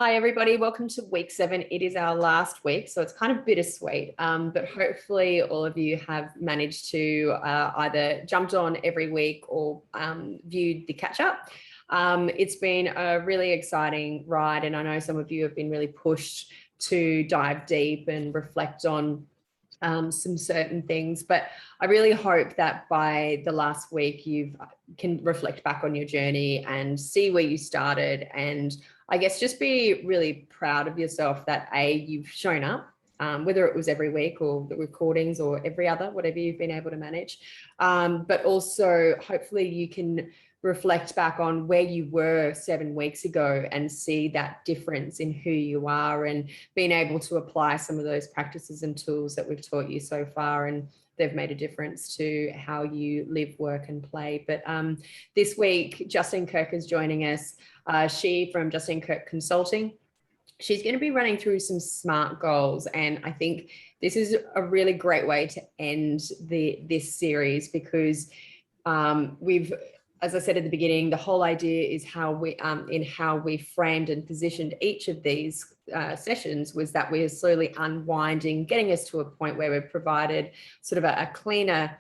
Hi, everybody. Welcome to week 7. It is our last week, so it's kind of bittersweet, but hopefully all of you have managed to either jumped on every week or viewed the catch-up. It's been a really exciting ride, and I know some of you have been really pushed to dive deep and reflect on some certain things, but I really hope that by the last week you can reflect back on your journey and see where you started, and I guess just be really proud of yourself that you've shown up, whether it was every week or the recordings or every other, whatever you've been able to manage, but also hopefully you can reflect back on where you were 7 weeks ago and see that difference in who you are, and being able to apply some of those practices and tools that we've taught you so far, and they've made a difference to how you live, work and play. But this week, Justeen Kirk is joining us. She from Justeen Kirk Consulting. She's going to be running through some SMART goals, and I think this is a really great way to end this series, because as I said at the beginning, the whole idea is how we framed and positioned each of these sessions was that we're slowly unwinding, getting us to a point where we've provided sort of a cleaner,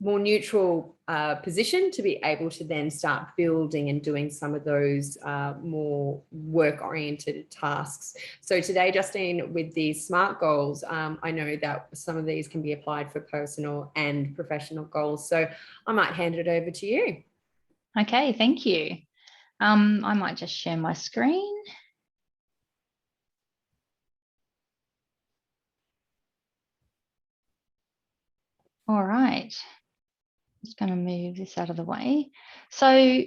more neutral position to be able to then start building and doing some of those more work-oriented tasks. So today, Justine, with these SMART goals, I know that some of these can be applied for personal and professional goals. So I might hand it over to you. Okay, thank you. I might just share my screen. All right. Just going to move this out of the way. So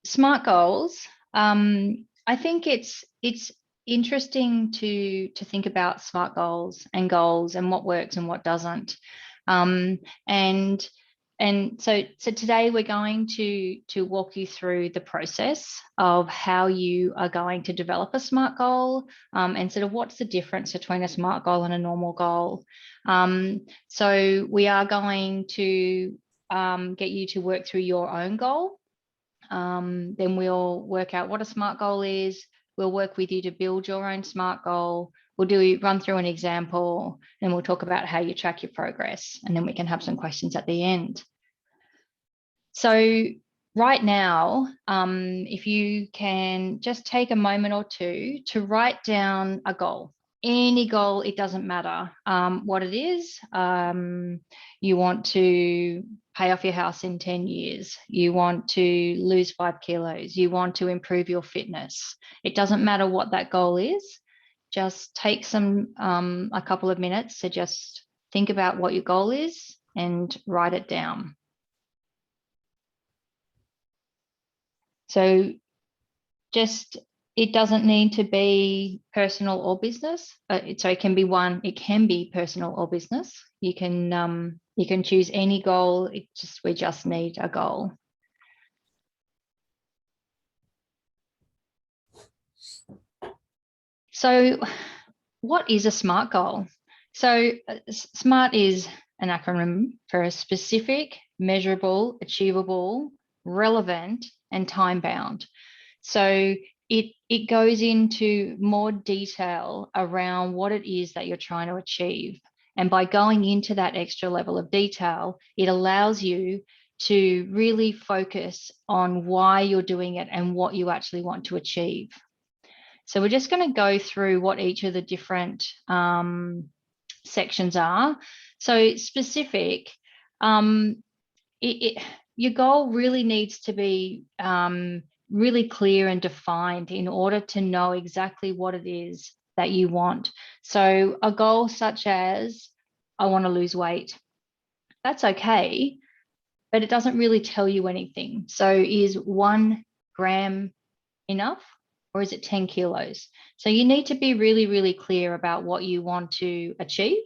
SMART goals, I think it's interesting to think about SMART goals and what works and what doesn't. And so today we're going to walk you through the process of how you are going to develop a SMART goal, and sort of what's the difference between a SMART goal and a normal goal. So we are going to get you to work through your own goal. Then we'll work out what a SMART goal is. We'll work with you to build your own SMART goal. We'll run through an example, and we'll talk about how you track your progress, and then we can have some questions at the end. So right now, if you can just take a moment or two to write down a goal. Any goal, it doesn't matter what it is. You want to pay off your house in 10 years. You want to lose 5 kilos. You want to improve your fitness. It doesn't matter what that goal is. Just take a couple of minutes to just think about what your goal is and write it down. So it doesn't need to be personal or business. So it can be personal or business. You can choose any goal. We just need a goal. So what is a SMART goal? So SMART is an acronym for a specific, measurable, achievable, relevant, and time-bound. So it goes into more detail around what it is that you're trying to achieve. And by going into that extra level of detail, it allows you to really focus on why you're doing it and what you actually want to achieve. So we're just going to go through what each of the different sections are. So specific, your goal really needs to be really clear and defined in order to know exactly what it is that you want. So a goal such as, I want to lose weight, that's okay, but it doesn't really tell you anything. So is 1 gram enough, or is it 10 kilos? So you need to be really, really clear about what you want to achieve.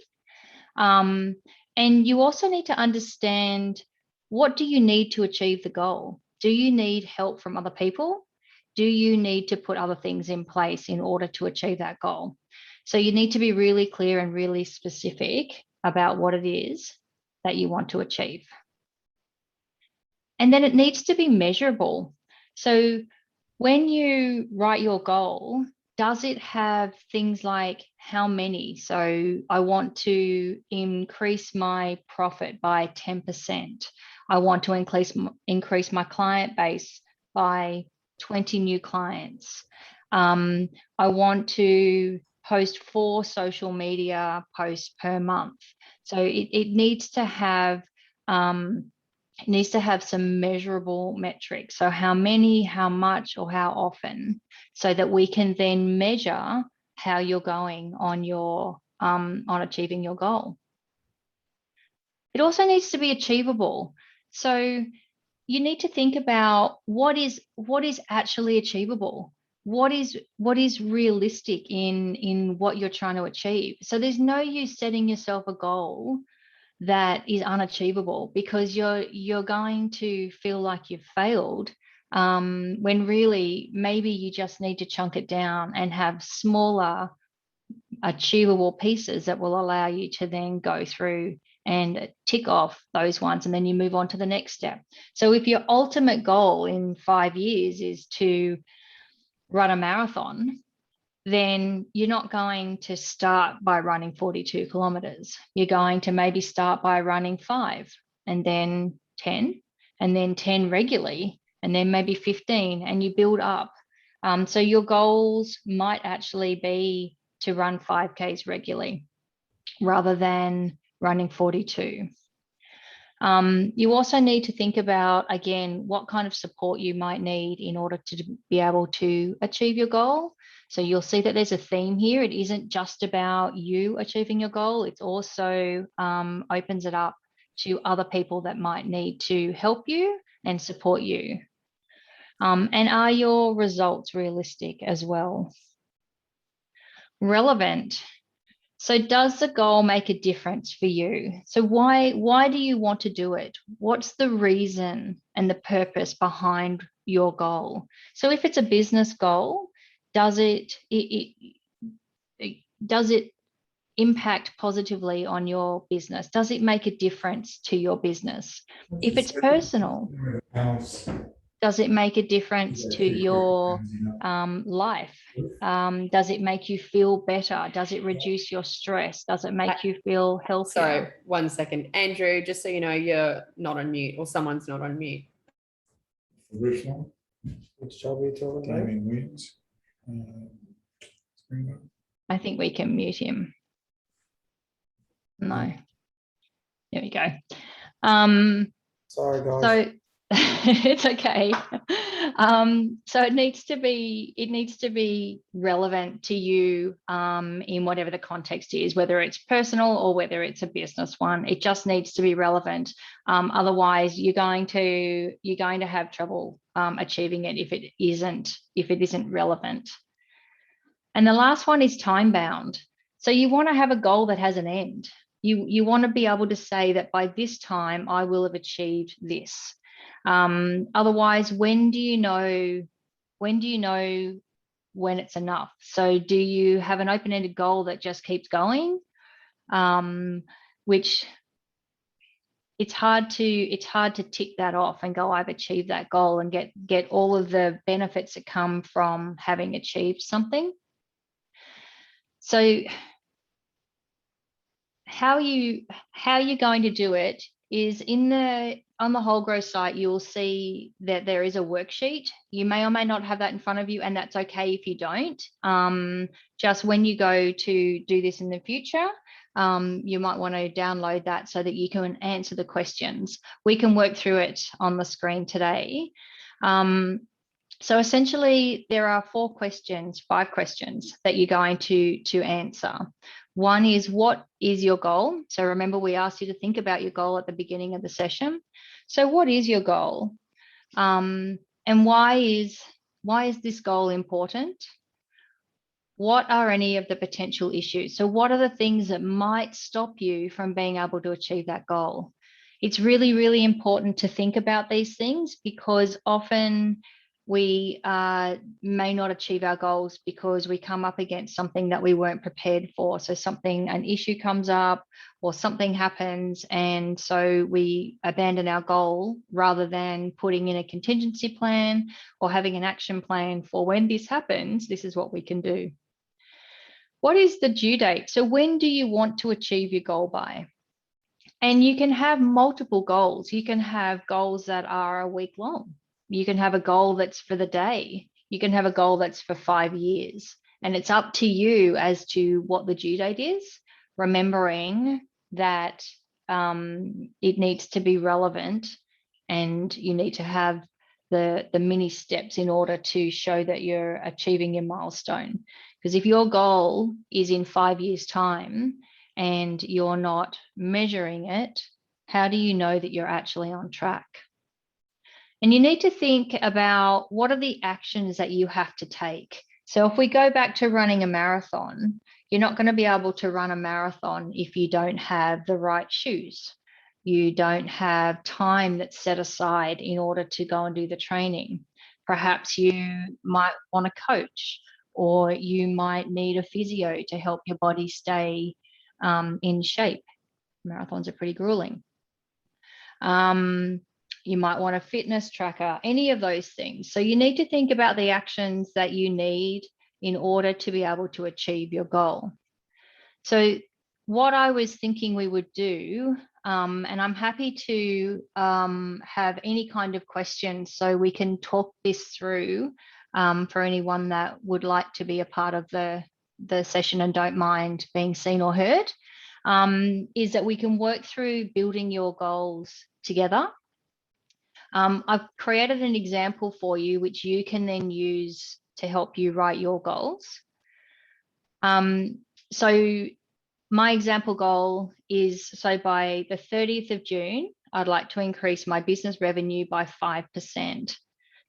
And you also need to understand, what do you need to achieve the goal? Do you need help from other people? Do you need to put other things in place in order to achieve that goal? So you need to be really clear and really specific about what it is that you want to achieve. And then it needs to be measurable. So When you write your goal, does it have things like how many? So I want to increase my profit by 10%. I want to increase my client base by 20 new clients. I want to post 4 social media posts per month. So it needs to have some measurable metrics. So how many, how much, or how often, so that we can then measure how you're going on your on achieving your goal. It also needs to be achievable. So you need to think about what is actually achievable. What is realistic in what you're trying to achieve. So there's no use setting yourself a goal that is unachievable, because you're going to feel like you've failed, when really maybe you just need to chunk it down and have smaller achievable pieces that will allow you to then go through and tick off those ones, and then you move on to the next step. So if your ultimate goal in 5 years is to run a marathon, then you're not going to start by running 42 kilometers. You're going to maybe start by running 5, and then 10, and then 10 regularly, and then maybe 15, and you build up. So your goals might actually be to run 5Ks regularly rather than running 42. You also need to think about, again, what kind of support you might need in order to be able to achieve your goal. So you'll see that there's a theme here. It isn't just about you achieving your goal. It also opens it up to other people that might need to help you and support you. And are your results realistic as well? Relevant. So does the goal make a difference for you? So why do you want to do it? What's the reason and the purpose behind your goal? So if it's a business goal, does it impact positively on your business? Does it make a difference to your business? If it's personal, does it make a difference to your life? Does it make you feel better? Does it reduce your stress? Does it make you feel healthier? Sorry, 1 second. Andrew, just so you know, you're not on mute, or someone's not on mute. Which one? Which job are you talking about? Damien Williams. I think we can mute him. No. There we go. Sorry, guys. So it's okay. So it needs to be relevant to you in whatever the context is, whether it's personal or whether it's a business one. It just needs to be relevant. Otherwise, you're going to have trouble achieving it if it isn't relevant. And the last one is time bound. So you want to have a goal that has an end. You want to be able to say that by this time I will have achieved this. Otherwise, when do you know when it's enough? So do you have an open-ended goal that just keeps going, which it's hard to tick that off and go, I've achieved that goal, and get all of the benefits that come from having achieved something. So how you're going to do it is on the Whole Growth site, you'll see that there is a worksheet. You may or may not have that in front of you, and that's okay if you don't. Just when you go to do this in the future, you might want to download that so that you can answer the questions. We can work through it on the screen today. So essentially, there are 5 questions that you're going to answer. One is, what is your goal? So remember, we asked you to think about your goal at the beginning of the session. So what is your goal? And why is this goal important? What are any of the potential issues? So what are the things that might stop you from being able to achieve that goal? It's really, really important to think about these things, because often we may not achieve our goals because we come up against something that we weren't prepared for. So an issue comes up or something happens, and so we abandon our goal rather than putting in a contingency plan or having an action plan for when this happens, this is what we can do. What is the due date? So when do you want to achieve your goal by? And you can have multiple goals. You can have goals that are a week long. You can have a goal that's for the day. You can have a goal that's for 5 years. And it's up to you as to what the due date is, remembering that it needs to be relevant, and you need to have the mini steps in order to show that you're achieving your milestone. Because if your goal is in 5 years' time and you're not measuring it, how do you know that you're actually on track? And you need to think about what are the actions that you have to take. So if we go back to running a marathon, you're not going to be able to run a marathon if you don't have the right shoes. You don't have time that's set aside in order to go and do the training. Perhaps you might want a coach, or you might need a physio to help your body stay in shape. Marathons are pretty grueling. You might want a fitness tracker, any of those things. So you need to think about the actions that you need in order to be able to achieve your goal. So what I was thinking we would do, and I'm happy to have any kind of questions so we can talk this through for anyone that would like to be a part of the session and don't mind being seen or heard, is that we can work through building your goals together. I've created an example for you, which you can then use to help you write your goals. So my example goal is, so by the 30th of June, I'd like to increase my business revenue by 5%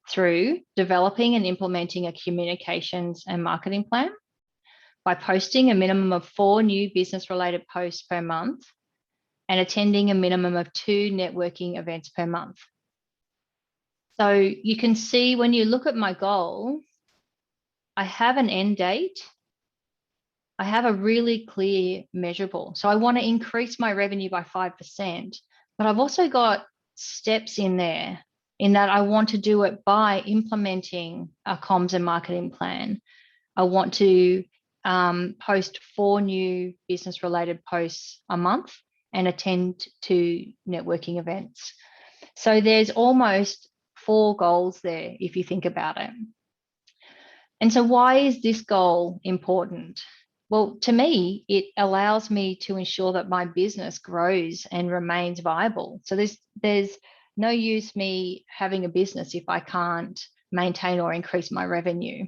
through developing and implementing a communications and marketing plan, by posting a minimum of 4 new business-related posts per month, and attending a minimum of 2 networking events per month. So you can see when you look at my goal, I have an end date. I have a really clear measurable. So I want to increase my revenue by 5%, but I've also got steps in there in that I want to do it by implementing a comms and marketing plan. I want to post 4 new business-related posts a month and attend to networking events. So there's almost 4 goals there if you think about it. And so why is this goal important? Well, to me, it allows me to ensure that my business grows and remains viable. So there's no use me having a business if I can't maintain or increase my revenue.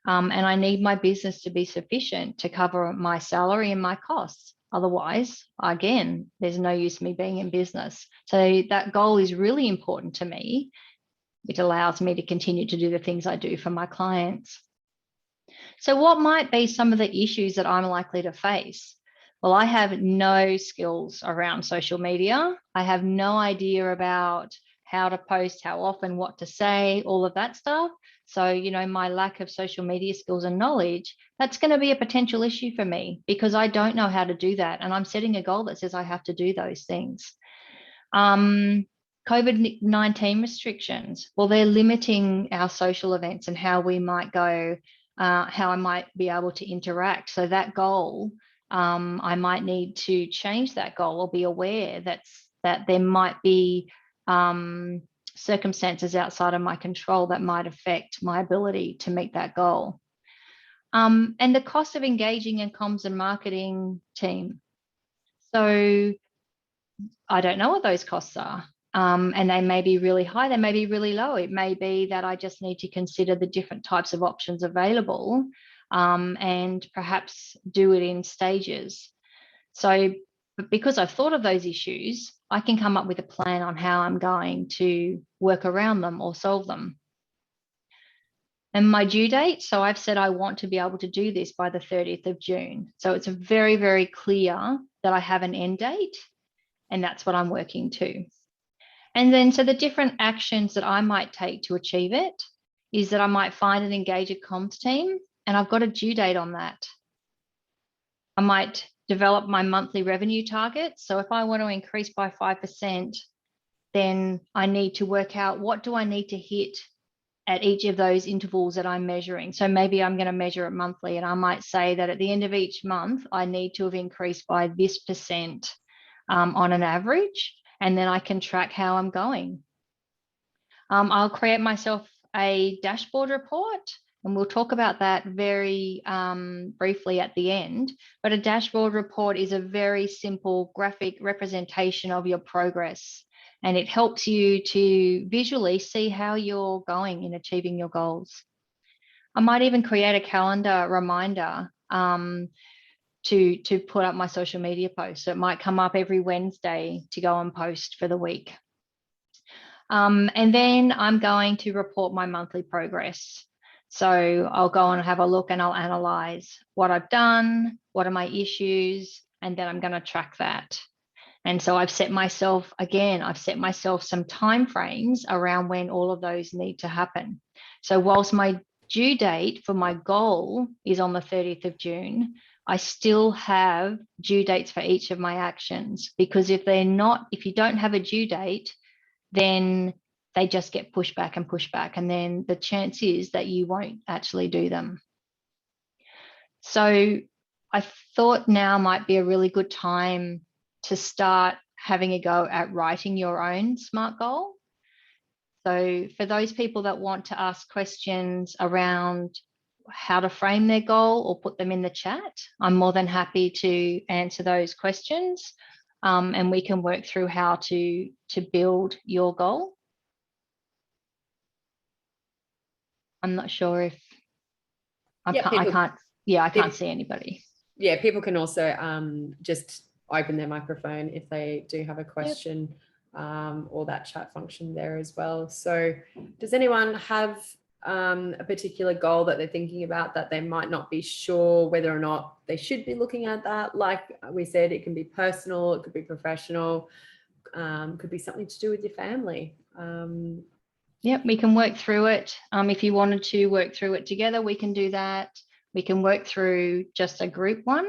And I need my business to be sufficient to cover my salary and my costs. Otherwise, again, there's no use me being in business. So that goal is really important to me. It allows me to continue to do the things I do for my clients. So what might be some of the issues that I'm likely to face? Well, I have no skills around social media. I have no idea about how to post, how often, what to say, all of that stuff. So, you know, my lack of social media skills and knowledge, that's going to be a potential issue for me because I don't know how to do that. And I'm setting a goal that says I have to do those things. COVID-19 restrictions, well, they're limiting our social events and how we might go, how I might be able to interact. So that goal, I might need to change that goal or be aware that there might be circumstances outside of my control that might affect my ability to meet that goal. And the cost of engaging a comms and marketing team. So I don't know what those costs are. And they may be really high, they may be really low. It may be that I just need to consider the different types of options available and perhaps do it in stages. So because I've thought of those issues, I can come up with a plan on how I'm going to work around them or solve them. And my due date, so I've said I want to be able to do this by the 30th of June. So it's very, very clear that I have an end date, and that's what I'm working to. And then, so the different actions that I might take to achieve it is that I might find and engage a comms team, and I've got a due date on that. I might develop my monthly revenue target. So if I want to increase by 5%, then I need to work out what do I need to hit at each of those intervals that I'm measuring. So maybe I'm going to measure it monthly, and I might say that at the end of each month, I need to have increased by this percent on an average, and then I can track how I'm going. I'll create myself a dashboard report, and we'll talk about that very briefly at the end. But a dashboard report is a very simple graphic representation of your progress, and it helps you to visually see how you're going in achieving your goals. I might even create a calendar reminder to put up my social media posts. So it might come up every Wednesday to go and post for the week. And then I'm going to report my monthly progress. So I'll go and have a look, and I'll analyze what I've done, what are my issues, and then I'm going to track that. And so I've set myself some timeframes around when all of those need to happen. So whilst my due date for my goal is on the 30th of June, I still have due dates for each of my actions, because if you don't have a due date, then they just get pushed back, and then the chance is that you won't actually do them. So I thought now might be a really good time to start having a go at writing your own SMART goal. So for those people that want to ask questions around how to frame their goal or put them in the chat, I'm more than happy to answer those questions, and we can work through how to build your goal. I'm not sure if I can't see anybody. Yeah, people can also just open their microphone if they do have a question, or that chat function there as well. So does anyone have a particular goal that they're thinking about that they might not be sure whether or not they should be looking at that? Like we said, it can be personal, it could be professional, could be something to do with your family. Yep, we can work through it. If you wanted to work through it together, we can do that. We can work through just a group one.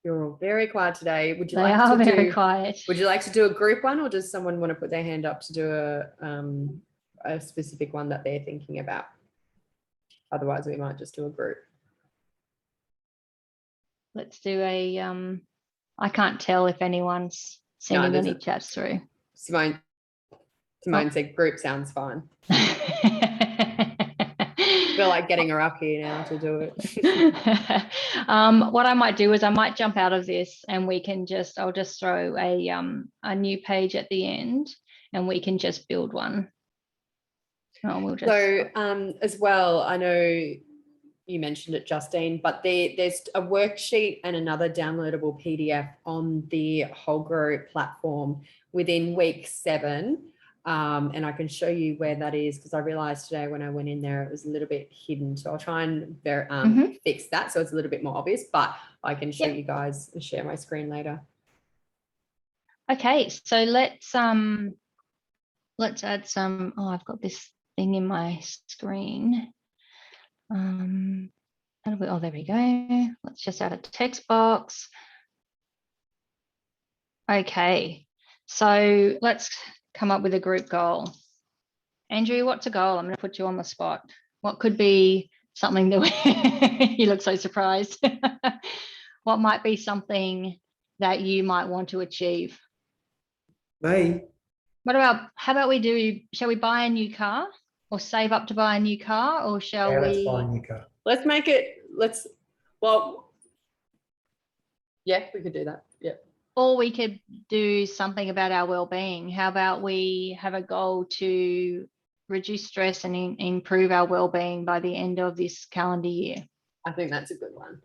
You're all very quiet today. Would you They like are to very do? quiet. Would you like to do a group one, or does someone want to put their hand up to do a specific one that they're thinking about? Otherwise, we might just do a group. Let's do a. I can't tell if anyone's sending any chats through. Simone said group sounds fine. I feel like getting her up here now to do it. What I might do is I might jump out of this, and we can I'll just throw a new page at the end, and we can just build one. As well, I know you mentioned it, Justine, but there's a worksheet and another downloadable PDF on the Whole Grow platform within week 7. And I can show you where that is, because I realized today when I went in there, it was a little bit hidden. So I'll try and fix that so it's a little bit more obvious, but I can show you guys and share my screen later. Okay, so let's add some. Oh, I've got this thing in my screen. Oh, there we go. Let's just add a text box. Okay, so let's come up with a group goal. Andrew, what's a goal? I'm going to put you on the spot. What could be something that you look so surprised. What might be something that you might want to achieve? Me. How about shall we buy a new car, or save up to buy a new car, or shall we? Let's buy a new car. Let's make it, yeah, we could do that. Yeah. Or we could do something about our well-being. How about we have a goal to reduce stress and improve our well-being by the end of this calendar year? I think that's a good one.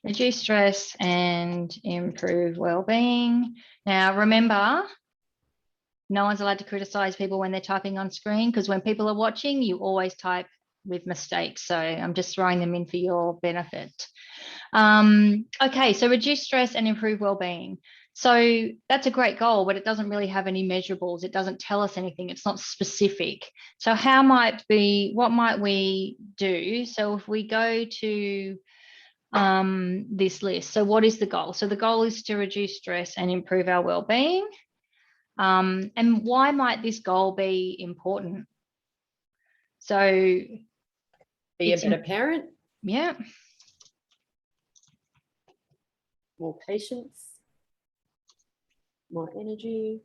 Reduce stress and improve well-being. Now, remember, no one's allowed to criticize people when they're typing on screen, because when people are watching, you always type with mistakes. So I'm just throwing them in for your benefit. Okay, so reduce stress and improve well-being. So that's a great goal, but it doesn't really have any measurables. It doesn't tell us anything. It's not specific. So what might we do? So if we go to this list, so what is the goal? So the goal is to reduce stress and improve our well-being. And why might this goal be important? So be a better parent. Yeah. More patience. More energy.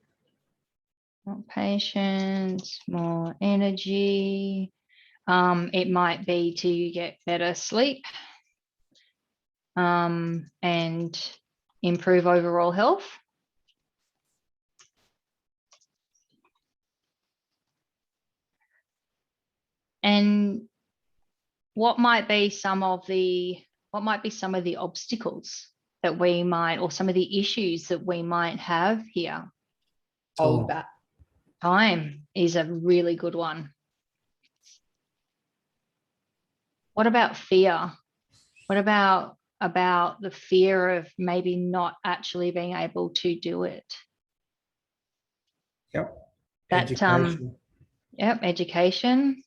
More patience, more energy. It might be to get better sleep and improve overall health. And what might be some of the obstacles that we might, or some of the issues that we might have here? Time is a really good one. What about fear? What about the fear of maybe not actually being able to do it? Yep. That Education. Yep, education.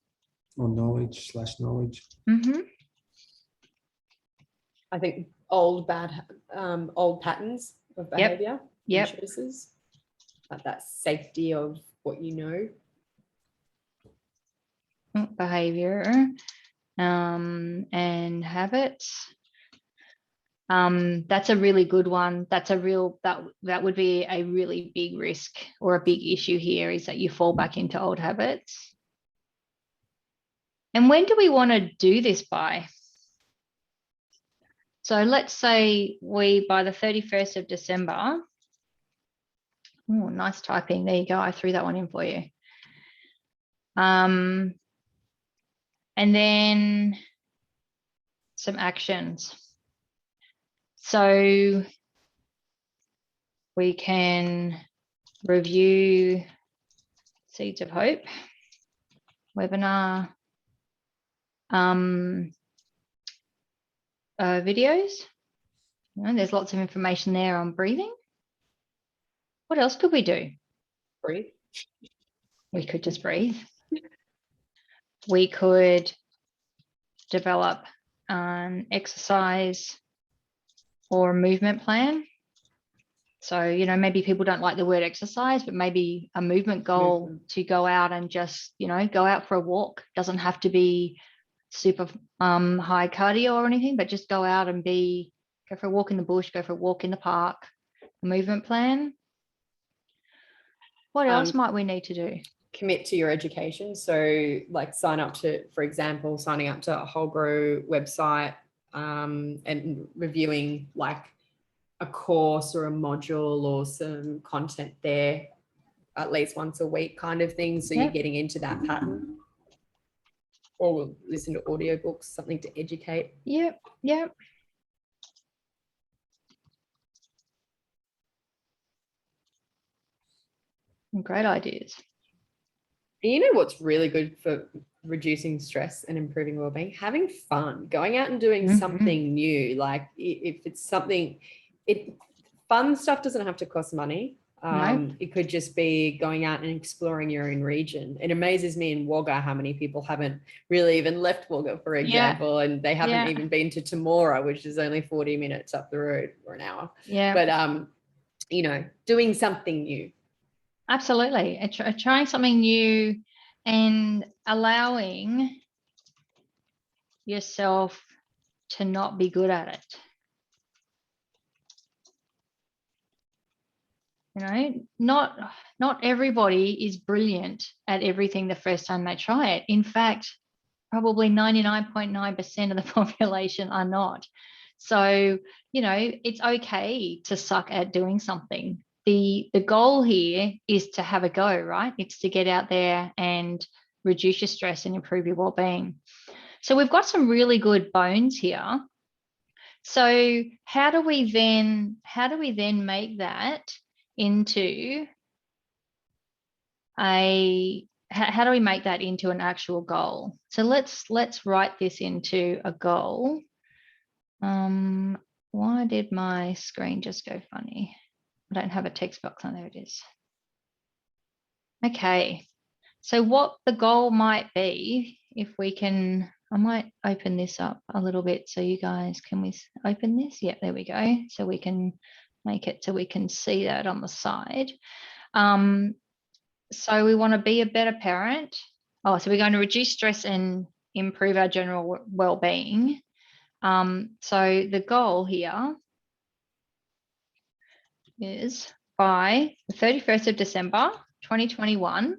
Or knowledge. Mm-hmm. I think old patterns of behavior. Yep. And choices. Like that safety of what you know. Behavior and habits. That's a really good one. That would be a really big risk or a big issue here, is that you fall back into old habits. And when do we want to do this by? So let's say by the 31st of December. Oh, nice typing. There you go. I threw that one in for you. And then some actions. So we can review Seeds of Hope webinar videos. And there's lots of information there on breathing. What else could we do? Breathe. We could just breathe. We could develop an exercise or a movement plan. So, maybe people don't like the word exercise, but maybe a movement goal to go out and just, go out for a walk. Doesn't have to be super high cardio or anything, but just go out and go for a walk in the bush, go for a walk in the park. A movement plan. What else might we need to do? Commit to your education. So like signing up to a Wholegrow website and reviewing like a course or a module or some content there at least once a week kind of thing. So you're getting into that pattern. Or we'll listen to audiobooks, something to educate. Yep. Great ideas. You know what's really good for reducing stress and improving well-being? Having fun, going out and doing something new. Like if it's something, fun stuff doesn't have to cost money. It could just be going out and exploring your own region. It amazes me in Wagga how many people haven't really even left Wagga, for example, and they haven't even been to Temora, which is only 40 minutes up the road or an hour. Yeah. But, doing something new. Absolutely. Trying something new and allowing yourself to not be good at it. Not everybody is brilliant at everything the first time they try it. In fact, probably 99.9% of the population are not. So, it's okay to suck at doing something. The goal here is to have a go, right? It's to get out there and reduce your stress and improve your well-being. So we've got some really good bones here. So how do we then make that into how do we make that into an actual goal? So let's write this into a goal. Why did my screen just go funny? I don't have a text box on there. It is. Okay. So what the goal might be, if we can, I might open this up a little bit so you guys, can we open this? Yeah, there we go. So we can make it so we can see that on the side. So we want to be a better parent. Oh, so we're going to reduce stress and improve our general well-being. So the goal here is by the 31st of December, 2021,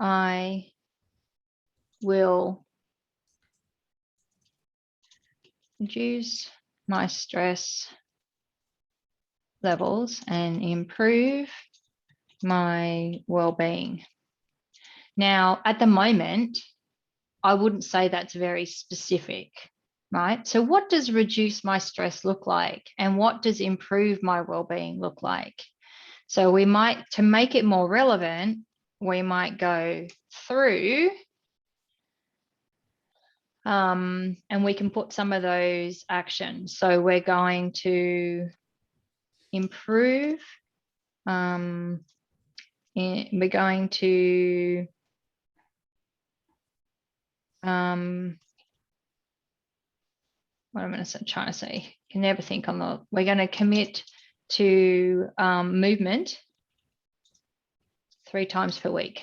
I will reduce my stress levels and improve my well-being. Now, at the moment, I wouldn't say that's very specific, right? So what does reduce my stress look like? And what does improve my well-being look like? So we might, to make it more relevant, we might go through and we can put some of those actions. So we're going to improve, we're going to what am I trying to say? You can never think on the, we're going to commit to movement 3 times per week.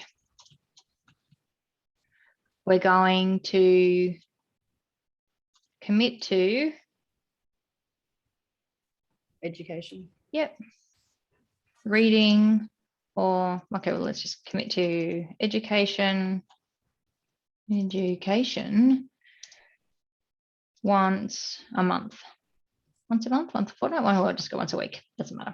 We're going to commit to education. Yep. Reading, or okay, well, let's just commit to education. Education once a month. Once a month, once a fortnight, I'll just go once a week. Doesn't matter.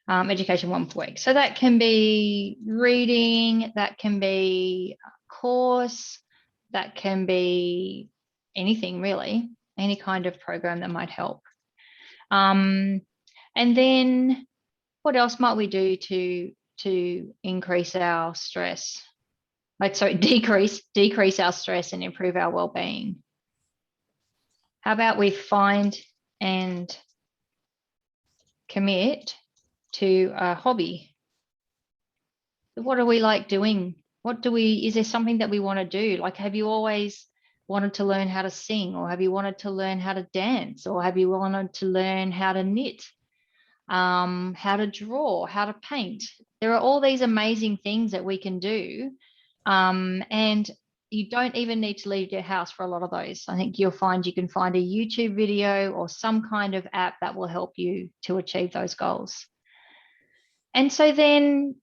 Education once a week. So that can be reading, that can be a course, that can be anything really, any kind of program that might help. And then what else might we do to increase our stress? Like, sorry, decrease our stress and improve our well-being. How about we find and commit to a hobby? What do we like doing? Is there something that we want to do? Like, have you always wanted to learn how to sing, or have you wanted to learn how to dance, or have you wanted to learn how to knit, how to draw, how to paint? There are all these amazing things that we can do. And you don't even need to leave your house for a lot of those. I think you'll find you can find a YouTube video or some kind of app that will help you to achieve those goals. And so then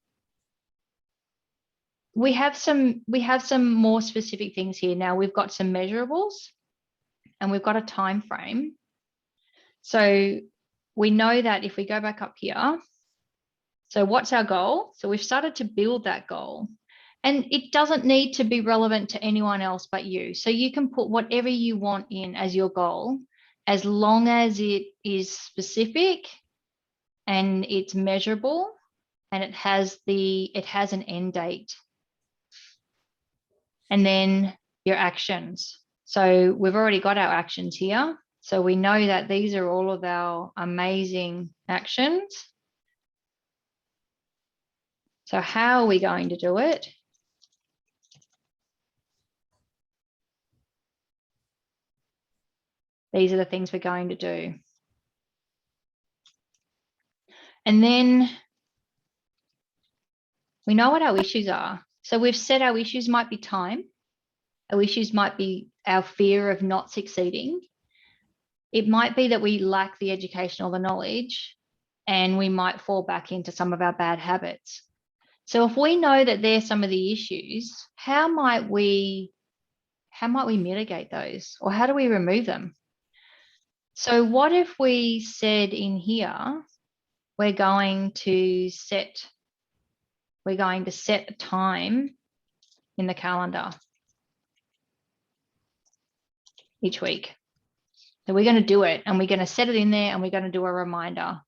we have some more specific things here. Now we've got some measurables and we've got a time frame. So we know that if we go back up here, so what's our goal? So we've started to build that goal. And it doesn't need to be relevant to anyone else but you. So you can put whatever you want in as your goal, as long as it is specific and it's measurable and it has an end date. And then your actions. So we've already got our actions here. So we know that these are all of our amazing actions. So how are we going to do it? These are the things we're going to do. And then we know what our issues are. So we've said our issues might be time. Our issues might be our fear of not succeeding. It might be that we lack the education or the knowledge, and we might fall back into some of our bad habits. So if we know that they're some of the issues, how might we mitigate those, or how do we remove them? So what if we said in here, we're going to set a time in the calendar each week. So we're going to do it, and we're going to set it in there, and we're going to do a reminder.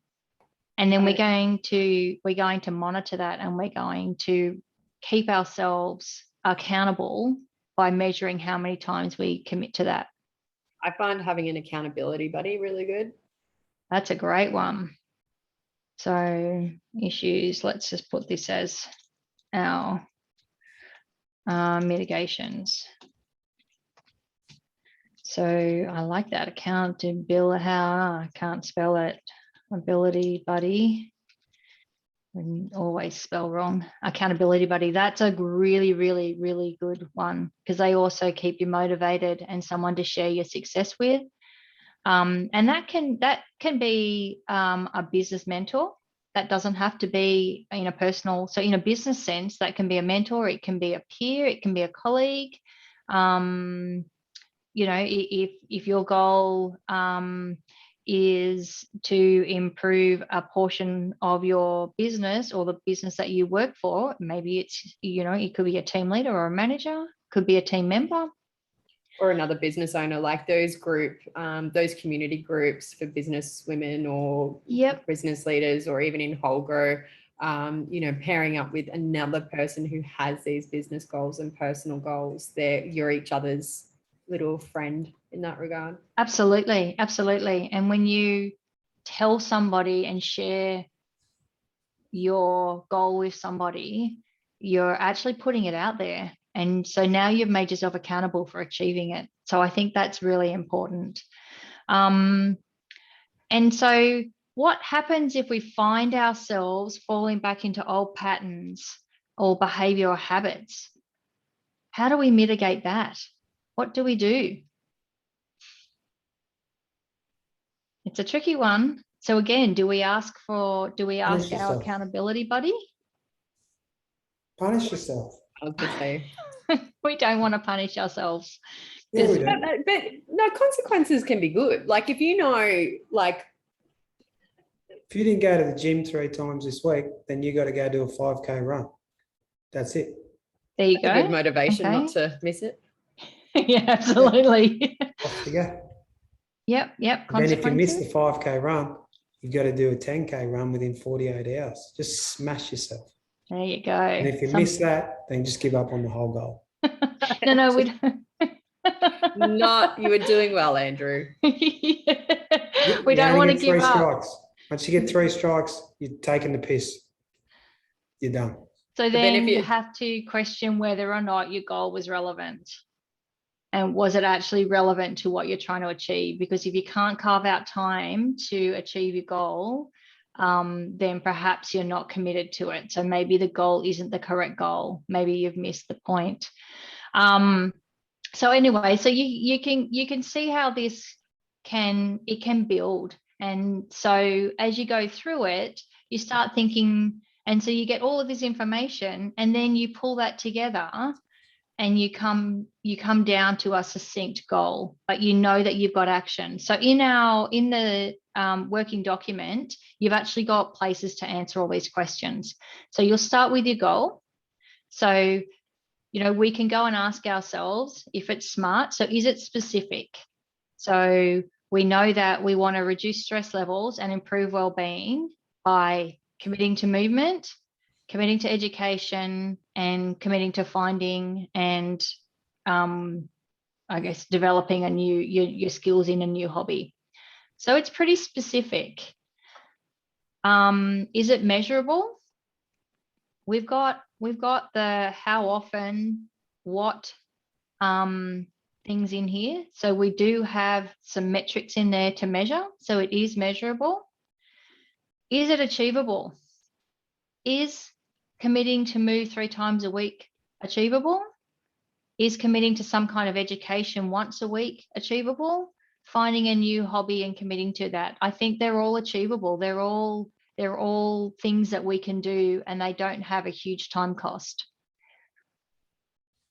And then we're going to monitor that, and we're going to keep ourselves accountable by measuring how many times we commit to that. I find having an accountability buddy really good. That's a great one. So issues, let's just put this as our mitigations. So I like that. Accountability, I can't spell it. Ability buddy. And always spell wrong. Accountability buddy. That's a really, really, really good one, because they also keep you motivated and someone to share your success with. And that can be a business mentor. That doesn't have to be in a personal. So in a business sense, that can be a mentor. It can be a peer. It can be a colleague. You know, if your goal is to improve a portion of your business or the business that you work for, maybe it's, you know, it could be a team leader or a manager, could be a team member. Or another business owner, like those community groups for business women or business leaders, or even in Whole Grow, you know, pairing up with another person who has these business goals and personal goals. You're each other's little friend in that regard. Absolutely, absolutely. And when you tell somebody and share your goal with somebody, you're actually putting it out there. And so now you've made yourself accountable for achieving it. So I think that's really important. And so what happens if we find ourselves falling back into old patterns or behavioral habits? How do we mitigate that? What do we do? It's a tricky one. So again, do we ask our accountability buddy? Punish yourself. I was going to say. We don't want to punish ourselves. Yeah, we but no, consequences can be good. Like if you know, like, if you didn't go to the gym 3 times this week, then you got to go do a 5K run. That's it. There you go. Good motivation not to miss it. Yeah, absolutely. Off you go. Yep. And then if you miss the 5K run, you've got to do a 10K run within 48 hours. Just smash yourself. There you go. And if you miss that, then just give up on the whole goal. No, we don't. You were doing well, Andrew. We don't want to give up. Strikes. Once you get 3 strikes, you're taking the piss. You're done. So then you have to question whether or not your goal was relevant. And was it actually relevant to what you're trying to achieve? Because if you can't carve out time to achieve your goal, then perhaps you're not committed to it. So maybe the goal isn't the correct goal. Maybe you've missed the point. So anyway, so you can see how this can build. And so as you go through it, you start thinking, and so you get all of this information, and then you pull that together. And you come down to a succinct goal, but you know that you've got action. So in the working document, you've actually got places to answer all these questions. So you'll start with your goal. So, you know, we can go and ask ourselves if it's SMART. So is it specific? So we know that we want to reduce stress levels and improve well-being by committing to movement, committing to education, and committing to finding and I guess developing your skills in a new hobby. So it's pretty specific. Is it measurable? We've got the how often, what things in here. So we do have some metrics in there to measure. So it is measurable. Is it achievable? Is committing to move 3 times a week achievable? Is committing to some kind of education once a week achievable? Finding a new hobby and committing to that. I think they're all achievable. They're all things that we can do, and they don't have a huge time cost.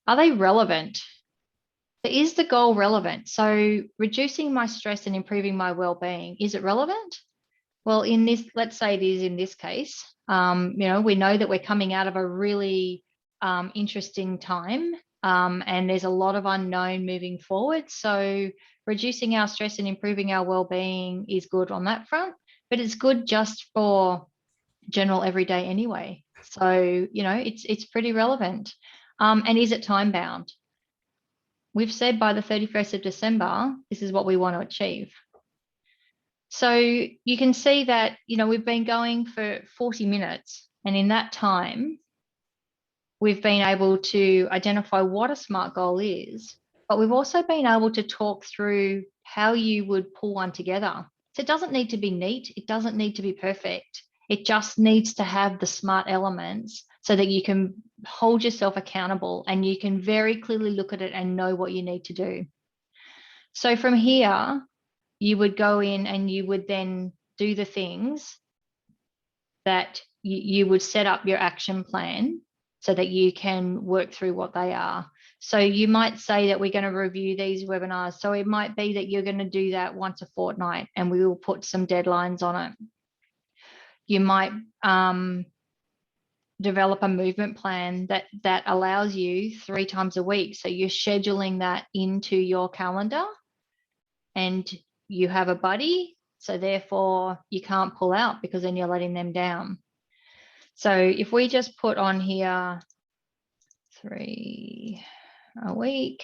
Are they relevant? Is the goal relevant? So reducing my stress and improving my well-being, is it relevant? Well, let's say it is in this case. You know, we know that we're coming out of a really interesting time, and there's a lot of unknown moving forward. So reducing our stress and improving our well-being is good on that front, but it's good just for general everyday anyway. So, you know, it's pretty relevant. And is it time bound? We've said by the 31st of December, this is what we want to achieve. So you can see that, we've been going for 40 minutes, and in that time, we've been able to identify what a SMART goal is, but we've also been able to talk through how you would pull one together. So it doesn't need to be neat. It doesn't need to be perfect. It just needs to have the SMART elements so that you can hold yourself accountable and you can very clearly look at it and know what you need to do. So from here, you would go in and you would then do the things that you would set up your action plan so that you can work through what they are. So you might say that we're going to review these webinars. So it might be that you're going to do that once a fortnight and we will put some deadlines on it. You might develop a movement plan that allows you 3 times a week. So you're scheduling that into your calendar and you have a buddy. So therefore you can't pull out because then you're letting them down. So if we just put on here 3 a week,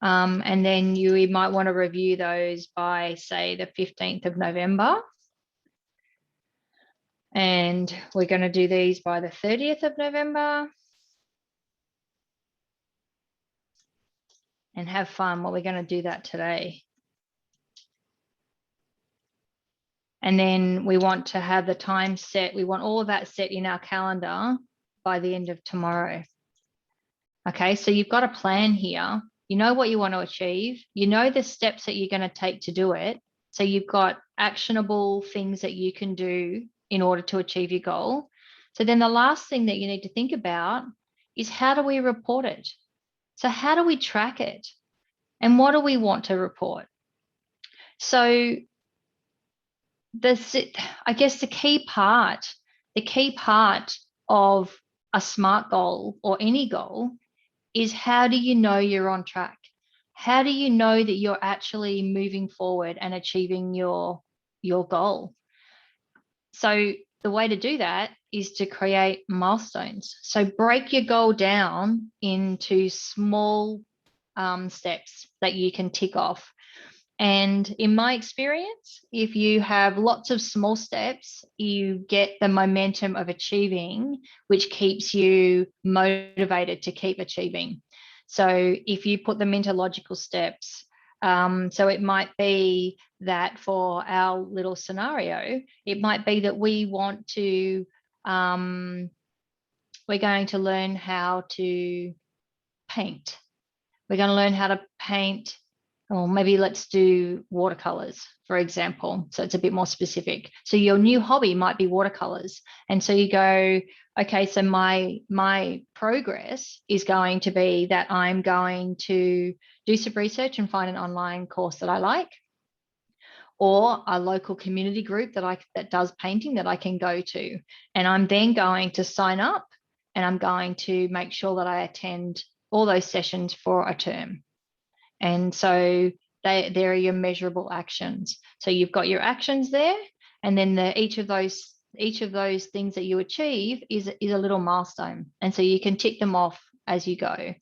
and then you might want to review those by, say, the 15th of November. And we're going to do these by the 30th of November. And have fun while we're going to do that today. And then we want to have the time set. We want all of that set in our calendar by the end of tomorrow. Okay, so you've got a plan here. You know what you want to achieve. You know the steps that you're going to take to do it. So you've got actionable things that you can do in order to achieve your goal. So then the last thing that you need to think about is, how do we report it? So how do we track it? And what do we want to report? So I guess the key part of a SMART goal or any goal is, how do you know you're on track? How do you know that you're actually moving forward and achieving your goal? So the way to do that is to create milestones. So break your goal down into small steps that you can tick off. And in my experience, if you have lots of small steps, you get the momentum of achieving, which keeps you motivated to keep achieving. So if you put them into logical steps, so it might be that for our little scenario, it might be that we want to, we're going to learn how to paint. We're going to learn how to paint, or maybe let's do watercolors, for example. So it's a bit more specific. So your new hobby might be watercolors. And so you go, okay, so my progress is going to be that I'm going to do some research and find an online course that I like, or a local community group that does painting that I can go to. And I'm then going to sign up and I'm going to make sure that I attend all those sessions for a term. And so there are your measurable actions. So you've got your actions there, and then each of those things that you achieve is a little milestone. And so you can tick them off as you go.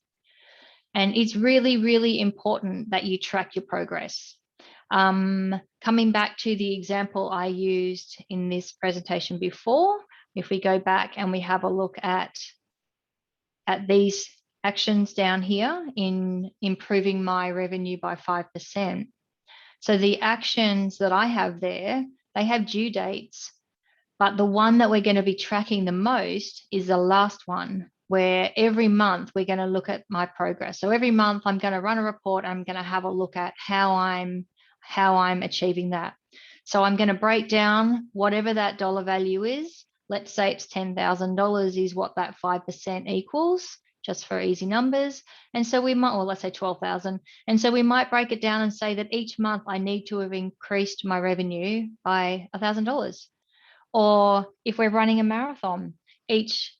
And it's really, really important that you track your progress. Coming back to the example I used in this presentation before, if we go back and we have a look at these actions down here in improving my revenue by 5%. So the actions that I have there, they have due dates, but the one that we're going to be tracking the most is the last one, where every month we're going to look at my progress. So every month I'm going to run a report. I'm going to have a look at how I'm achieving that. So I'm going to break down whatever that dollar value is. Let's say it's $10,000 is what that 5% equals, just for easy numbers. And so we might, or let's say 12,000. And so we might break it down and say that each month I need to have increased my revenue by $1,000. Or if we're running a marathon, each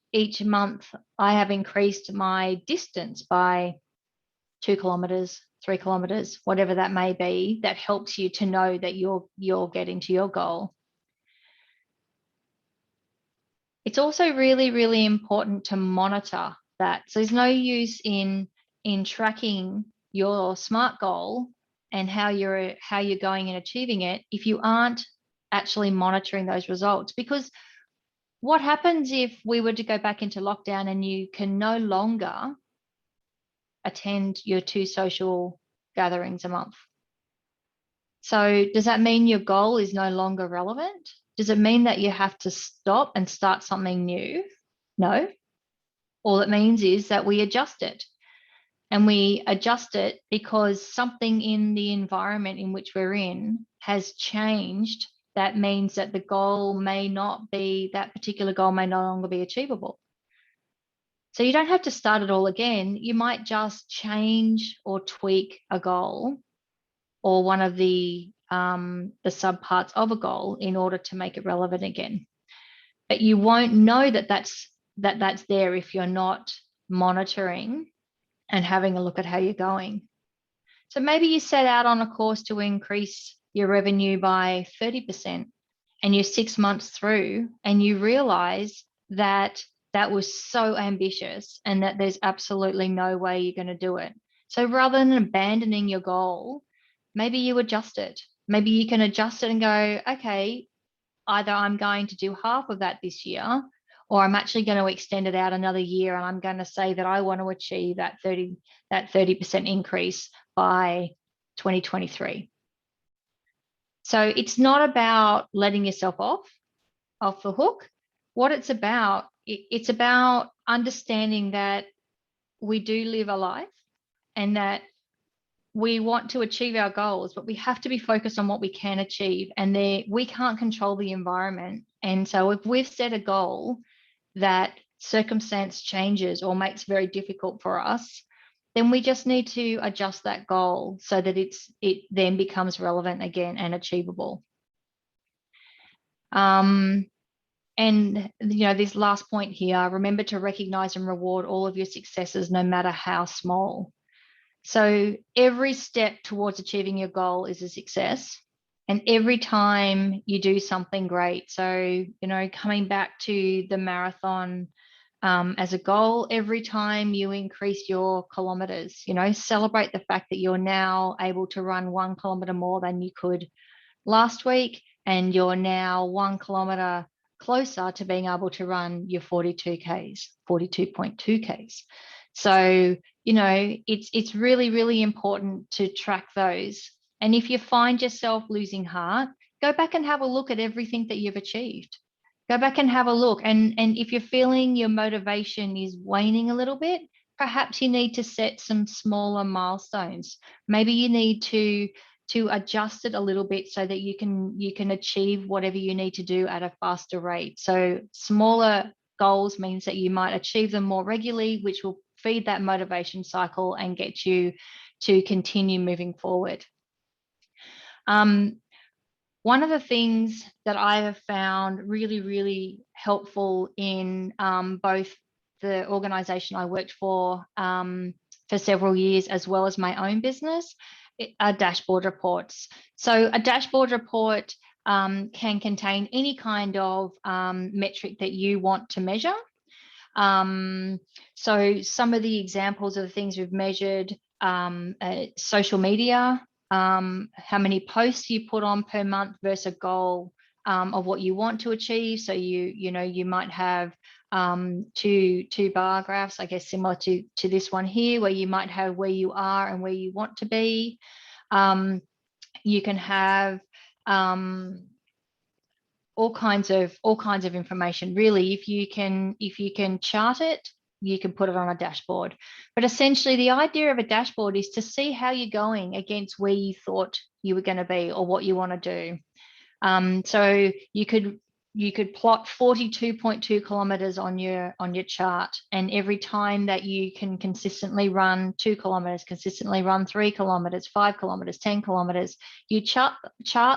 month I have increased my distance by 2 kilometers, 3 kilometers, whatever that may be, that helps you to know that you're getting to your goal. It's also really, really important to monitor that. So there's no use in tracking your SMART goal and how you're going and achieving it if you aren't actually monitoring those results. Because what happens if we were to go back into lockdown and you can no longer attend your 2 social gatherings a month? So does that mean your goal is no longer relevant? Does it mean that you have to stop and start something new? No. All it means is that we adjust it. And we adjust it because something in the environment in which we're in has changed. That means that the goal may not be, that particular goal may no longer be achievable. So you don't have to start it all again. You might just change or tweak a goal or one of the subparts of a goal in order to make it relevant again. But you won't know that that's there if you're not monitoring and having a look at how you're going. So maybe you set out on a course to increase your revenue by 30% and you're 6 months through and you realize that that was so ambitious and that there's absolutely no way you're going to do it. So rather than abandoning your goal, maybe you adjust it. Maybe you can adjust it and go, okay, either I'm going to do half of that this year, or I'm actually going to extend it out another year and I'm going to say that I want to achieve that 30% increase by 2023. So it's not about letting yourself off the hook. What it's about understanding that we do live a life and that we want to achieve our goals, but we have to be focused on what we can achieve, and we can't control the environment. And so if we've set a goal that circumstance changes or makes very difficult for us, then we just need to adjust that goal so that it then becomes relevant again and achievable. And this last point here, remember to recognize and reward all of your successes, no matter how small. So every step towards achieving your goal is a success. And every time you do something great, so, coming back to the marathon as a goal, every time you increase your kilometers, celebrate the fact that you're now able to run 1 kilometer more than you could last week. And you're now 1 kilometer closer to being able to run your 42.2 Ks. So, it's really, really important to track those. And if you find yourself losing heart, go back and have a look at everything that you've achieved. Go back and have a look. And if you're feeling your motivation is waning a little bit, perhaps you need to set some smaller milestones. Maybe you need to adjust it a little bit so that you can achieve whatever you need to do at a faster rate. So smaller goals means that you might achieve them more regularly, which will feed that motivation cycle and get you to continue moving forward. One of the things that I have found really, really helpful in both the organization I worked for several years, as well as my own business, are dashboard reports. So a dashboard report can contain any kind of metric that you want to measure. So some of the examples of the things we've measured, social media, how many posts you put on per month versus a goal of what you want to achieve. So you might have two bar graphs, I guess, similar to this one here, where you might have where you are and where you want to be. You can have all kinds of information. Really, if you can chart it, you can put it on a dashboard. But essentially, the idea of a dashboard is to see how you're going against where you thought you were going to be or what you want to do. So you could plot 42.2 kilometers on your chart, and every time that you can consistently run 2 kilometers, consistently run 3 kilometers, 5 kilometers, 10 kilometers, you chart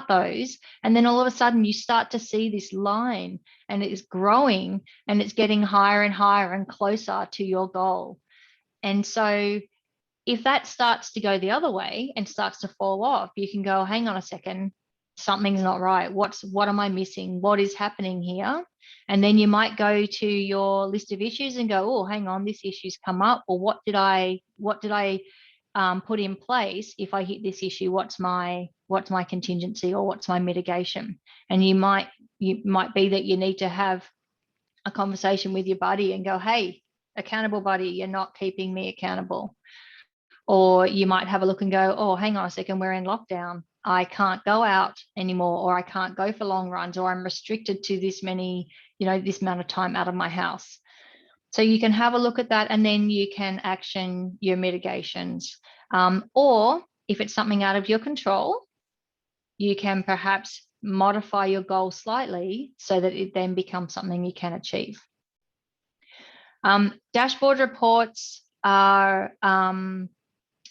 those, and then all of a sudden you start to see this line, and it is growing and it's getting higher and higher and closer to your goal. And so if that starts to go the other way and starts to fall off, you can go, hang on a second, something's not right. What am I missing? What is happening here? And then you might go to your list of issues and go, oh, hang on, this issue's come up. Or what did I put in place if I hit this issue? What's my contingency, or what's my mitigation? And you might be that you need to have a conversation with your buddy and go, hey, accountable buddy, you're not keeping me accountable. Or you might have a look and go, oh, hang on a second, we're in lockdown. I can't go out anymore, or I can't go for long runs, or I'm restricted to this many, this amount of time out of my house. So you can have a look at that, and then you can action your mitigations. Or if it's something out of your control, you can perhaps modify your goal slightly so that it then becomes something you can achieve. Dashboard reports are,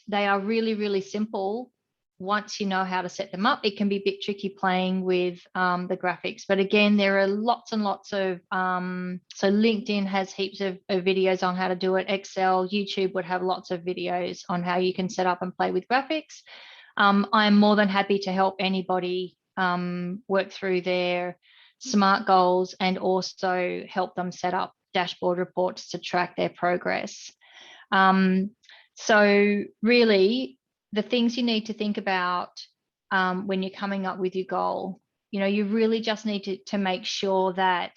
they are really, really simple. Once you know how to set them up, it can be a bit tricky playing with the graphics. But again, there are lots and lots of, so LinkedIn has heaps of videos on how to do it. Excel, YouTube would have lots of videos on how you can set up and play with graphics. I'm more than happy to help anybody work through their SMART goals and also help them set up dashboard reports to track their progress. So really, the things you need to think about when you're coming up with your goal, you really just need to make sure that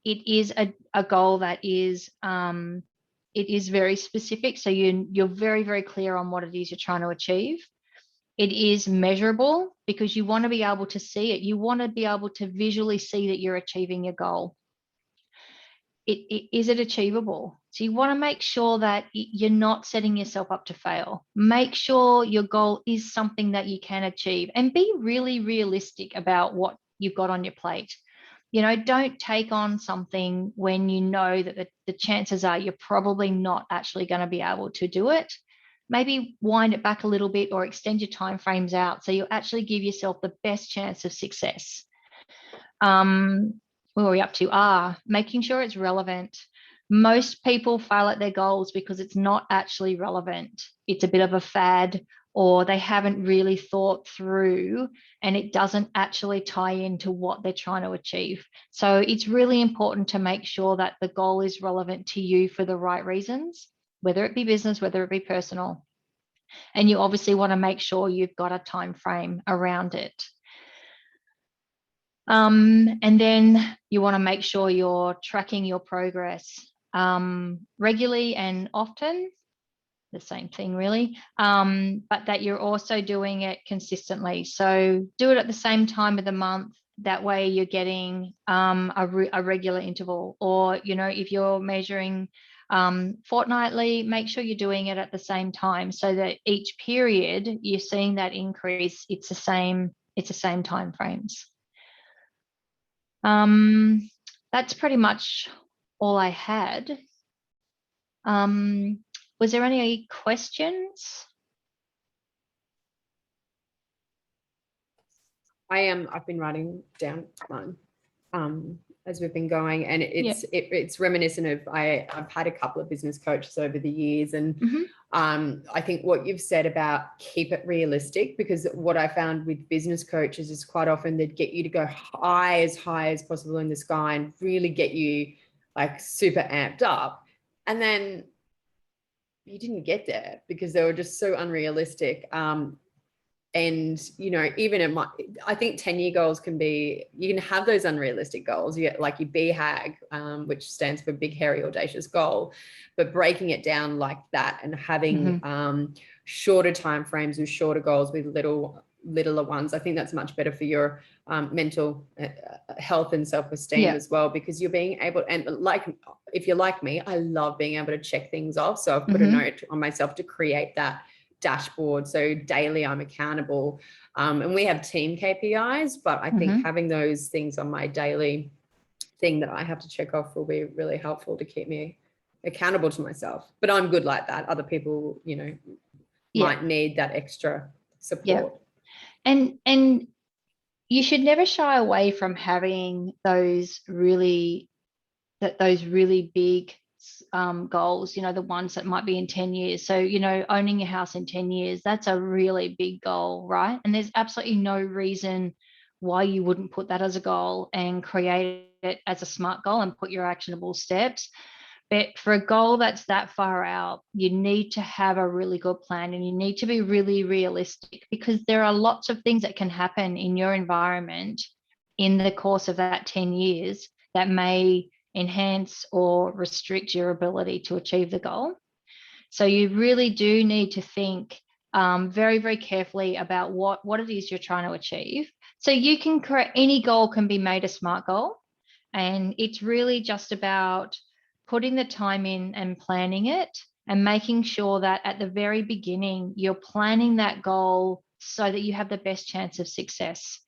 it is a goal that is it is very specific. So you're very, very clear on what it is you're trying to achieve. It is measurable, because you want to be able to see it. You want to be able to visually see that you're achieving your goal. Is it achievable? So you want to make sure that you're not setting yourself up to fail. Make sure your goal is something that you can achieve, and be really realistic about what you've got on your plate. Don't take on something when you know that the chances are you're probably not actually going to be able to do it. Maybe wind it back a little bit, or extend your timeframes out so you actually give yourself the best chance of success. Where are we up to? Making sure it's relevant. Most people fail at their goals because it's not actually relevant. It's a bit of a fad, or they haven't really thought through, and it doesn't actually tie into what they're trying to achieve. So it's really important to make sure that the goal is relevant to you for the right reasons, whether it be business, whether it be personal. And you obviously want to make sure you've got a time frame around it. And then you want to make sure you're tracking your progress regularly and often, the same thing really, but that you're also doing it consistently. So do it at the same time of the month. That way you're getting a regular interval. Or, if you're measuring fortnightly, make sure you're doing it at the same time, so that each period you're seeing that increase. It's the same time frames. That's pretty much all I had. Was there any questions? I've been writing down mine as we've been going, and it's reminiscent of I've had a couple of business coaches over the years, and I think what you've said about keep it realistic, because what I found with business coaches is quite often they'd get you to go high as possible in the sky and really get you like super amped up, and then you didn't get there because they were just so unrealistic. And, even I think 10-year goals you can have those unrealistic goals. You get like your BHAG, which stands for big, hairy, audacious goal, but breaking it down like that and having shorter timeframes with shorter goals with littler ones. I think that's much better for your mental health and self-esteem as well, because you're being able, and like, if you're like me, I love being able to check things off. So I've put a note on myself to create that dashboard. So daily I'm accountable. And we have team KPIs, but I think having those things on my daily thing that I have to check off will be really helpful to keep me accountable to myself. But I'm good like that. Other people, might need that extra support. And you should never shy away from having those really big goals, the ones that might be in 10 years. So, owning your house in 10 years, that's a really big goal, right? And there's absolutely no reason why you wouldn't put that as a goal and create it as a SMART goal and put your actionable steps. But for a goal that's that far out, you need to have a really good plan, and you need to be really realistic, because there are lots of things that can happen in your environment in the course of that 10 years that may enhance or restrict your ability to achieve the goal. So you really do need to think very, very carefully about what it is you're trying to achieve. So you can create, any goal can be made a SMART goal. And it's really just about putting the time in and planning it, and making sure that at the very beginning, you're planning that goal so that you have the best chance of success.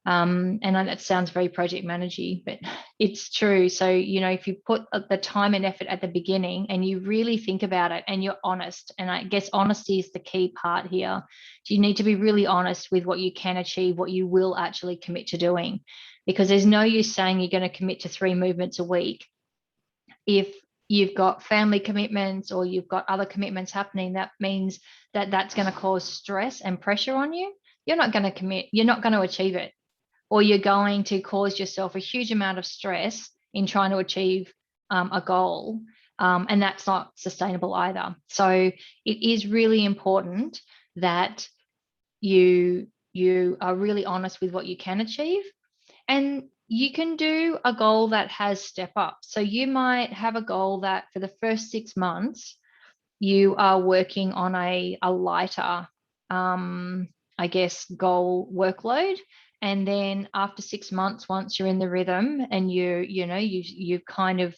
And I know that sounds very project managey, but it's true. So, you know, if you put the time and effort at the beginning and you really think about it and you're honest, and I guess honesty is the key part here. So you need to be really honest with what you can achieve, what you will actually commit to doing, because there's no use saying you're going to commit to 3 movements a week if you've got family commitments or you've got other commitments happening. That means that that's going to cause stress and pressure on you. You're not going to commit, you're not going to achieve it, or you're going to cause yourself a huge amount of stress in trying to achieve a goal, and that's not sustainable either. So it is really important that you are really honest with what you can achieve, and you can do a goal that has step up. So you might have a goal that for the first 6 months you are working on a lighter, I guess, goal workload. And then after 6 months, once you're in the rhythm and you kind of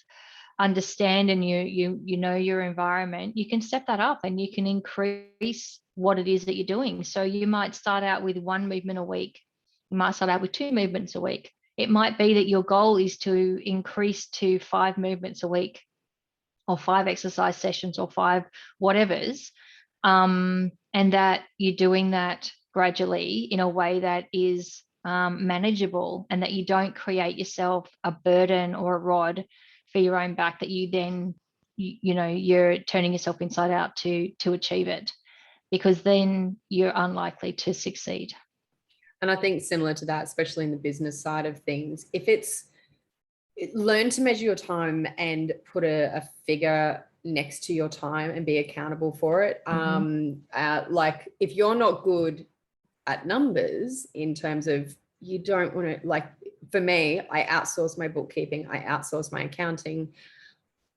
understand and you know your environment, you can step that up and you can increase what it is that you're doing. So you might start out with 1 movement a week. You might start out with 2 movements a week. It might be that your goal is to increase to 5 movements a week, or 5 exercise sessions, or 5 whatevers, and that you're doing that gradually in a way that is manageable, and that you don't create yourself a burden or a rod for your own back that you then you're turning yourself inside out to achieve it, because then you're unlikely to succeed. And I think similar to that, especially in the business side of things, if learn to measure your time and put a figure next to your time and be accountable for it. Like if you're not good at numbers, in terms of, you don't want to, like for me, I outsource my bookkeeping, I outsource my accounting.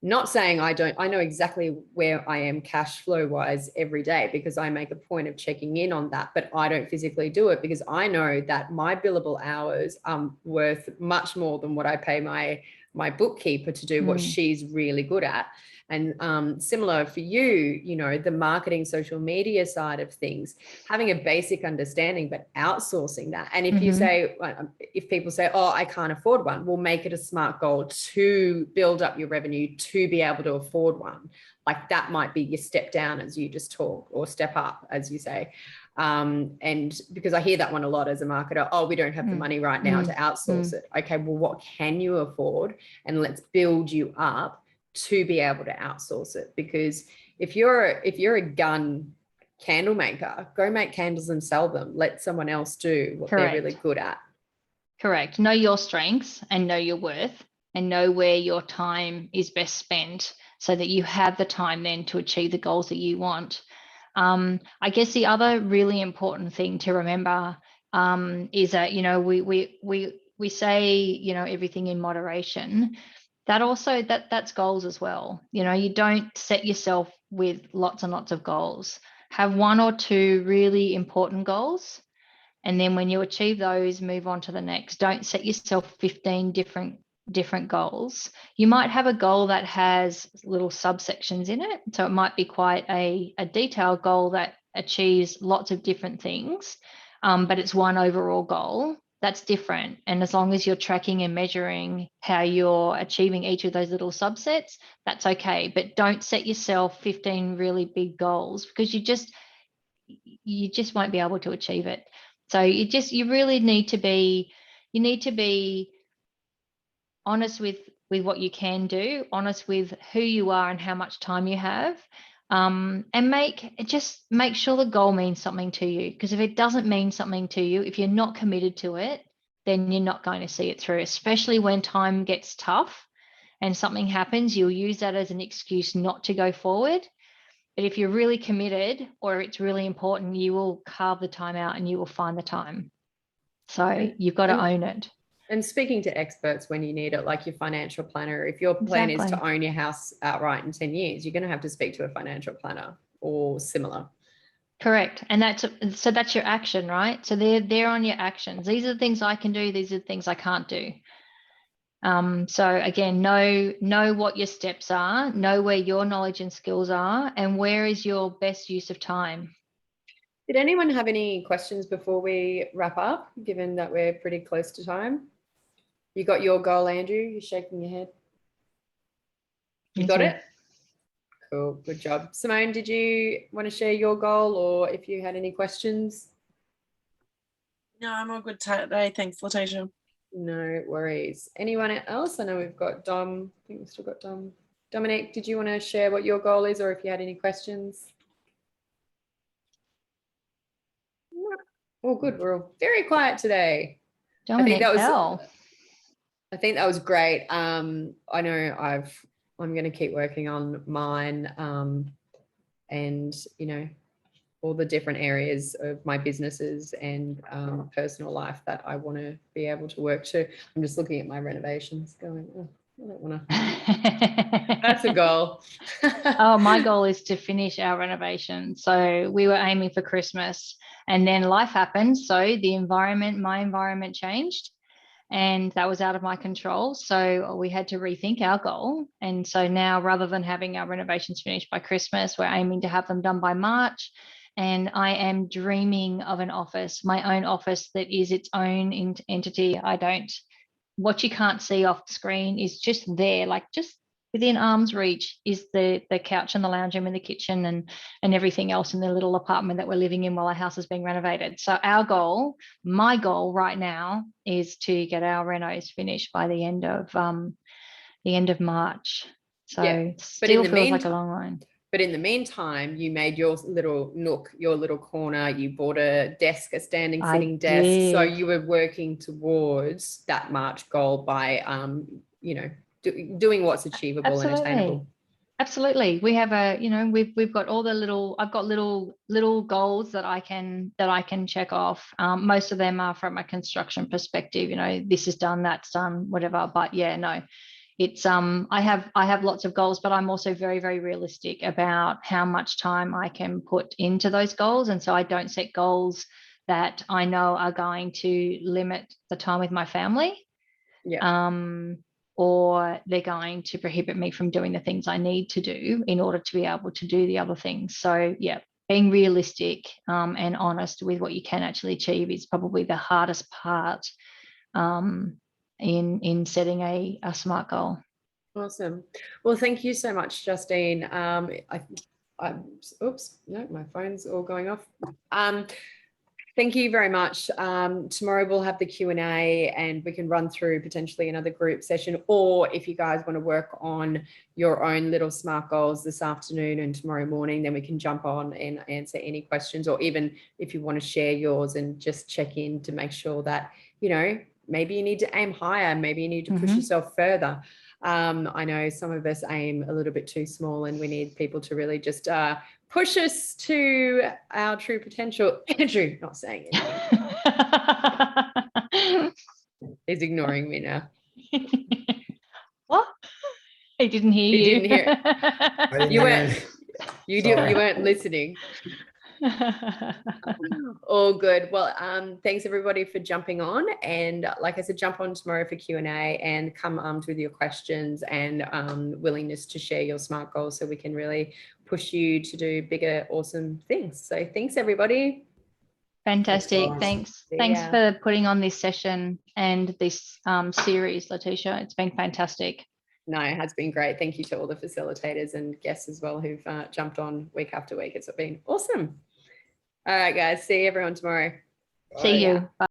Not saying I don't, I know exactly where I am cash flow wise every day, because I make a point of checking in on that, but I don't physically do it because I know that my billable hours are worth much more than what I pay my bookkeeper to do what she's really good at. And similar for you, the marketing, social media side of things, having a basic understanding, but outsourcing that. And if you say, if people say, oh, I can't afford one, we'll make it a SMART goal to build up your revenue to be able to afford one. Like that might be your step down, as you just talk, or step up, as you say. And because I hear that one a lot as a marketer, oh, we don't have the money right now to outsource it. Okay, well, what can you afford? And let's build you up to be able to outsource it. Because if you're a gun candle maker, go make candles and sell them. Let someone else do what they're really good at. Correct. Know your strengths and know your worth, and know where your time is best spent, so that you have the time then to achieve the goals that you want. I guess the other really important thing to remember is that, we say, everything in moderation. That also, that's goals as well. You don't set yourself with lots and lots of goals. Have 1 or 2 really important goals. And then when you achieve those, move on to the next. Don't set yourself 15 different goals. You might have a goal that has little subsections in it. So it might be quite a detailed goal that achieves lots of different things, but it's one overall goal. That's different. And as long as you're tracking and measuring how you're achieving each of those little subsets, that's okay. But don't set yourself 15 really big goals, because you just won't be able to achieve it. So you really need to be honest with what you can do, honest with who you are and how much time you have, and make sure the goal means something to you. Because if it doesn't mean something to you, if you're not committed to it, then you're not going to see it through, especially when time gets tough and something happens, you'll use that as an excuse not to go forward. But if you're really committed or it's really important, you will carve the time out and you will find the time. So you've got to own it. And speaking to experts when you need it, like your financial planner, if your plan is to own your house outright in 10 years, you're going to have to speak to a financial planner or similar. Correct. And that's your action, right? So they're on your actions. These are the things I can do. These are the things I can't do. So again, know what your steps are, know where your knowledge and skills are, and where is your best use of time. Did anyone have any questions before we wrap up, given that we're pretty close to time? You got your goal, Andrew? You're shaking your head. You got it? Cool. Good job. Simone, did you want to share your goal, or if you had any questions? No, I'm all good today. Thanks, Letitia. No worries. Anyone else? I know we've got Dom. I think we've still got Dom. Dominic, did you want to share what your goal is, or if you had any questions? Oh, good. We're all very quiet today. Dominic, I think that was great. I know I'm going to keep working on mine, and all the different areas of my businesses and personal life that I want to be able to work to. I'm just looking at my renovations, going, oh, I don't want to. That's a goal. Oh, my goal is to finish our renovation. So we were aiming for Christmas, and then life happened. So my environment changed, and that was out of my control. So we had to rethink our goal. And so now, rather than having our renovations finished by Christmas, we're aiming to have them done by March. And I am dreaming of an office, my own office that is its own entity. What you can't see off the screen is just there, like just within arm's reach is the couch and the lounge room and the kitchen and everything else in the little apartment that we're living in while our house is being renovated. So my goal right now is to get our renos finished by the end of March. So yeah, still feels like a long line. But in the meantime, you made your little nook, your little corner. You bought a desk, a standing sitting desk. So you were working towards that March goal by, doing what's achievable and attainable. Absolutely. We have we've got all I've got little goals that I can check off. Most of them are from a construction perspective. This is done, that's done, whatever. But yeah, no. It's I have lots of goals, but I'm also very, very realistic about how much time I can put into those goals. And so I don't set goals that I know are going to limit the time with my family. Yeah. Or they're going to prohibit me from doing the things I need to do in order to be able to do the other things. So yeah, being realistic and honest with what you can actually achieve is probably the hardest part in setting a SMART goal. Awesome. Well, thank you so much, Justine. Oops, no, my phone's all going off. Thank you very much. Tomorrow we'll have the Q&A and we can run through potentially another group session, or if you guys want to work on your own little SMART goals this afternoon and tomorrow morning, then we can jump on and answer any questions, or even if you want to share yours and just check in to make sure that, maybe you need to aim higher, maybe you need to push yourself further. I know some of us aim a little bit too small and we need people to really just push us to our true potential. Andrew, not saying anything. He's ignoring me now. What? He didn't hear you. He didn't hear. You weren't listening. All good. Well, thanks everybody for jumping on, and like I said, jump on tomorrow for Q&A and come armed with your questions and willingness to share your SMART goals so we can really push you to do bigger, awesome things. So thanks everybody. Fantastic. Thanks for putting on this session and this series, Letitia. It's been fantastic. No, it has been great. Thank you to all the facilitators and guests as well who've jumped on week after week. It's been awesome. All right, guys. See everyone tomorrow. See you. Bye.